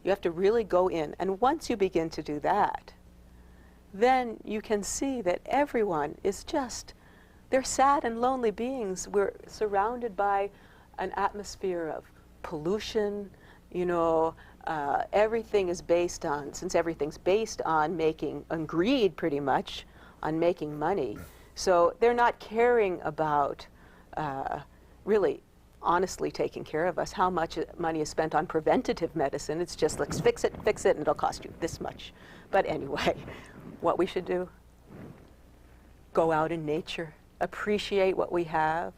You have to really go in. And once you begin to do that, then you can see that everyone is just, they're sad and lonely beings. We're surrounded by an atmosphere of pollution, you know, everything is based on, since everything's based on on greed pretty much, on making money. So they're not caring about really honestly taking care of us. How much money is spent on preventative medicine? It's just, let's fix it, and it'll cost you this much. But anyway, what we should do, go out in nature, appreciate what we have,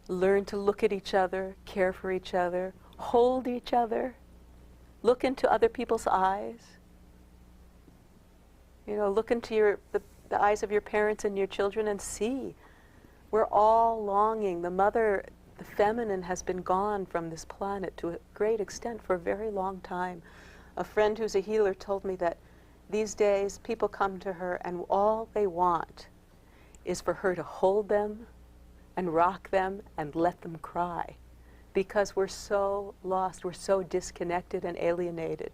learn to look at each other, care for each other, hold each other, look into other people's eyes. You know, look into the eyes of your parents and your children and see. We're all longing. The feminine has been gone from this planet to a great extent for a very long time. A friend who's a healer told me that these days people come to her and all they want is for her to hold them and rock them and let them cry, because we're so lost, we're so disconnected and alienated.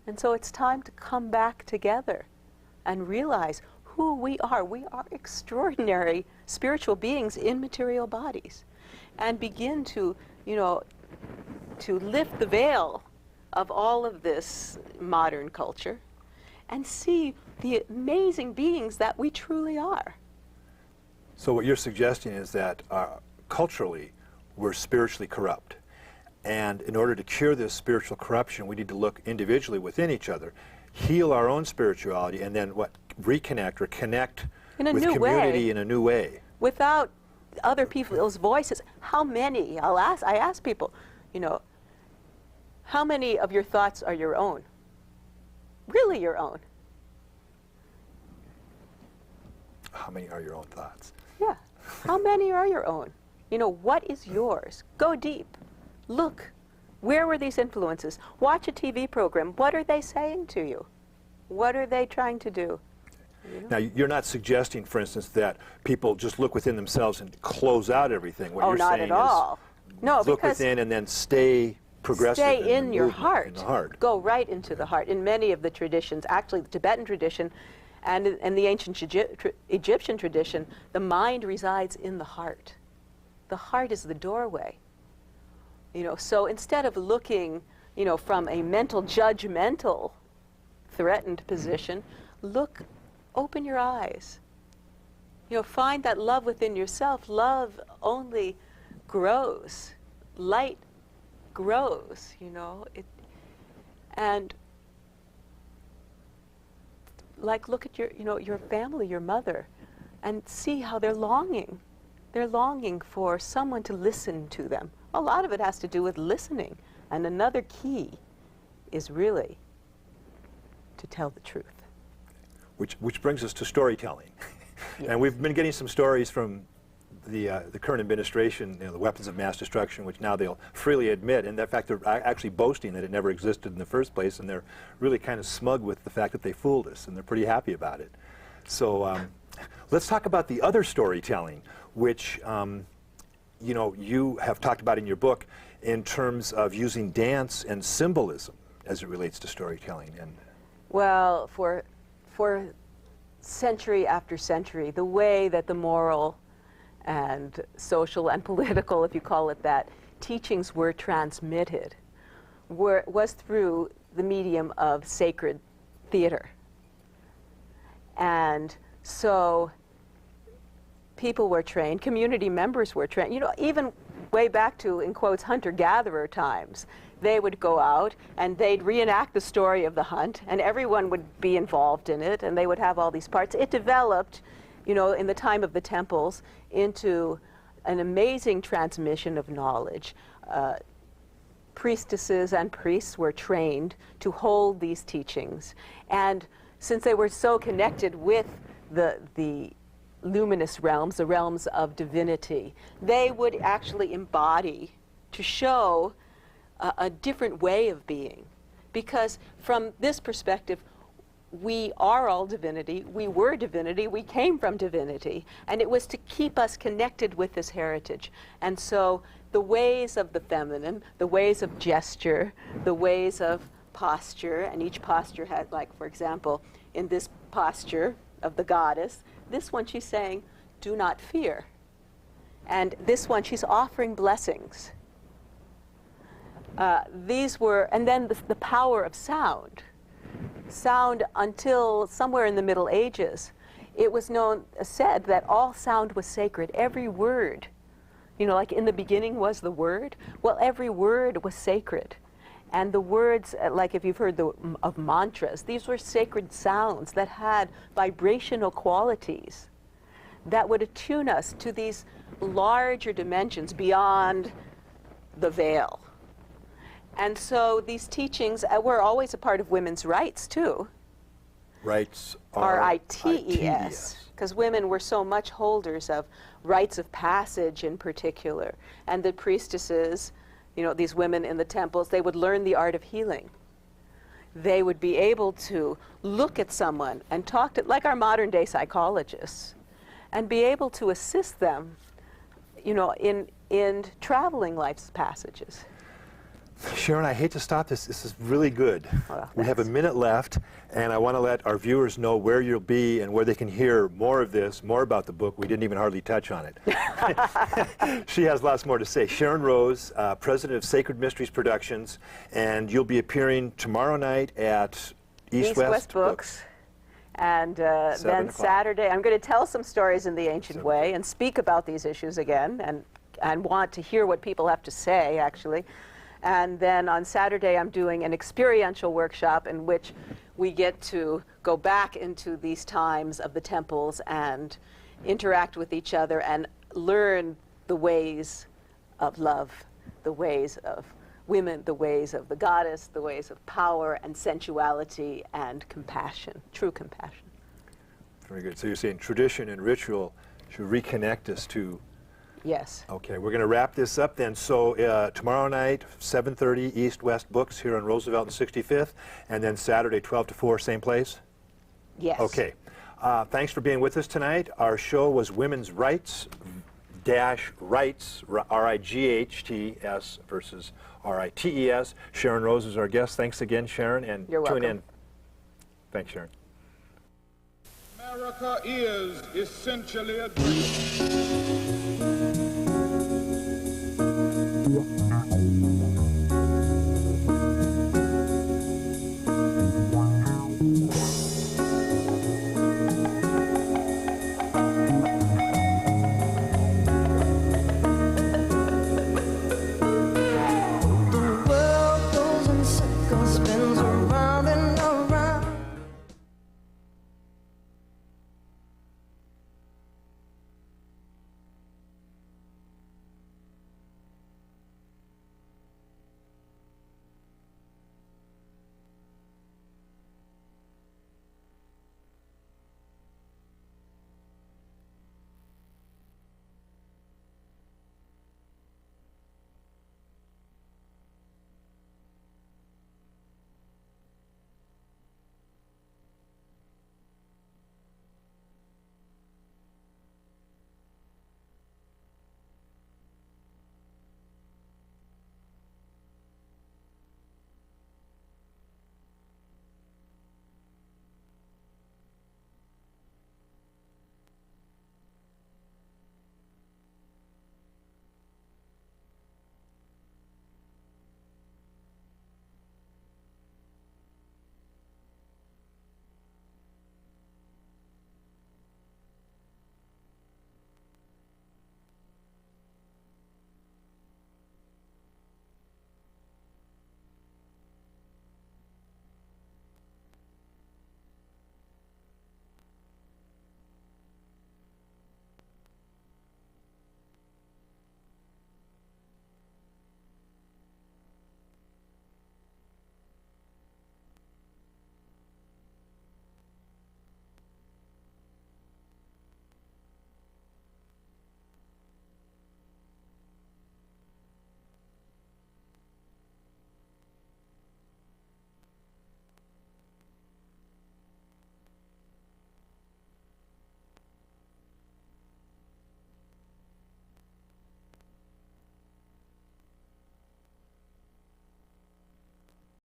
And so it's time to come back together and realize who we are. We are extraordinary spiritual beings in material bodies, and begin to, you know, to lift the veil of all of this modern culture and see the amazing beings that we truly are. So what you're suggesting is that culturally we're spiritually corrupt, and in order to cure this spiritual corruption we need to look individually within each other, heal our own spirituality, and then reconnect or connect with community in a new way. Without other people's voices. How many, I ask people, you know, how many of your thoughts are your own? Really your own? How many are your own thoughts? Yeah. How many are your own? You know, what is yours? Go deep. Look. Where were these influences? Watch a TV program. What are they saying to you? What are they trying to do? You know? Now, you're not suggesting, for instance, that people just look within themselves and close out everything. What you're not saying at all. No, look within and then stay progressive. Stay in your heart. In the heart. Go right into the heart. In many of the traditions, actually the Tibetan tradition and the ancient Egyptian tradition, the mind resides in the heart. The heart is the doorway. You know, so instead of looking, you know, from a mental, judgmental, threatened position, look, open your eyes. You know, find that love within yourself. Love only grows. Light grows, you know. And like, look at your family, your mother, and see how they're longing. They're longing for someone to listen to them. A lot of it has to do with listening. And another key is really to tell the truth. Which brings us to storytelling. Yes. And we've been getting some stories from the current administration, you know, the weapons of mass destruction, which now they'll freely admit, and in fact they're actually boasting that it never existed in the first place, and they're really kind of smug with the fact that they fooled us, and they're pretty happy about it. So let's talk about the other storytelling, which you know, you have talked about in your book in terms of using dance and symbolism as it relates to storytelling. And well, for century after century, the way that the moral and social and political, if you call it that, teachings were transmitted was through the medium of sacred theater. And so people were trained, community members were trained, you know, even way back to, in quotes, hunter-gatherer times. They would go out and they'd reenact the story of the hunt, and everyone would be involved in it, and they would have all these parts. It developed, you know, in the time of the temples into an amazing transmission of knowledge. Priestesses and priests were trained to hold these teachings, and since they were so connected with the luminous realms, the realms of divinity, they would actually embody to show a different way of being. Because from this perspective, we are all divinity, we were divinity, we came from divinity, and it was to keep us connected with this heritage. And so the ways of the feminine, the ways of gesture, the ways of posture, and each posture had, like, for example, in this posture of the goddess, this one she's saying, do not fear. And this one she's offering blessings. These were, and then the power of sound. Sound, until somewhere in the Middle Ages, it was said that all sound was sacred. Every word, you know, like in the beginning was the word. Well, every word was sacred. And the words, like if you've heard of mantras, these were sacred sounds that had vibrational qualities that would attune us to these larger dimensions beyond the veil. And so these teachings were always a part of women's rights, too. Rights, R-I-T-E-S. Because women were so much holders of rites of passage in particular. And the priestesses, you know, these women in the temples, they would learn the art of healing. They would be able to look at someone and talk to, like our modern day psychologists, and be able to assist them, you know, in traveling life's passages. Sharron, I hate to stop this. This is really good. Well, we have a minute left, and I want to let our viewers know where you'll be and where they can hear more of this, more about the book. We didn't even hardly touch on it. She has lots more to say. Sharron Rose, president of Sacred Mysteries Productions, and you'll be appearing tomorrow night at East West Books. And then Saturday, I'm going to tell some stories in the ancient way and speak about these issues again, and want to hear what people have to say, actually. And then on Saturday, I'm doing an experiential workshop in which we get to go back into these times of the temples and interact with each other and learn the ways of love, the ways of women, the ways of the goddess, the ways of power and sensuality and compassion, true compassion. Very good. So you're saying tradition and ritual should reconnect us to... Yes. Okay, we're going to wrap this up then. So tomorrow night, 7:30, East West Books here on Roosevelt and 65th, and then Saturday, 12 to 4, same place? Yes. Okay. Thanks for being with us tonight. Our show was Women's Rights Rights, R-I-G-H-T-S versus R-I-T-E-S. Sharron Rose is our guest. Thanks again, Sharron, and You're welcome. tune in. Thanks, Sharron. America is essentially a dream.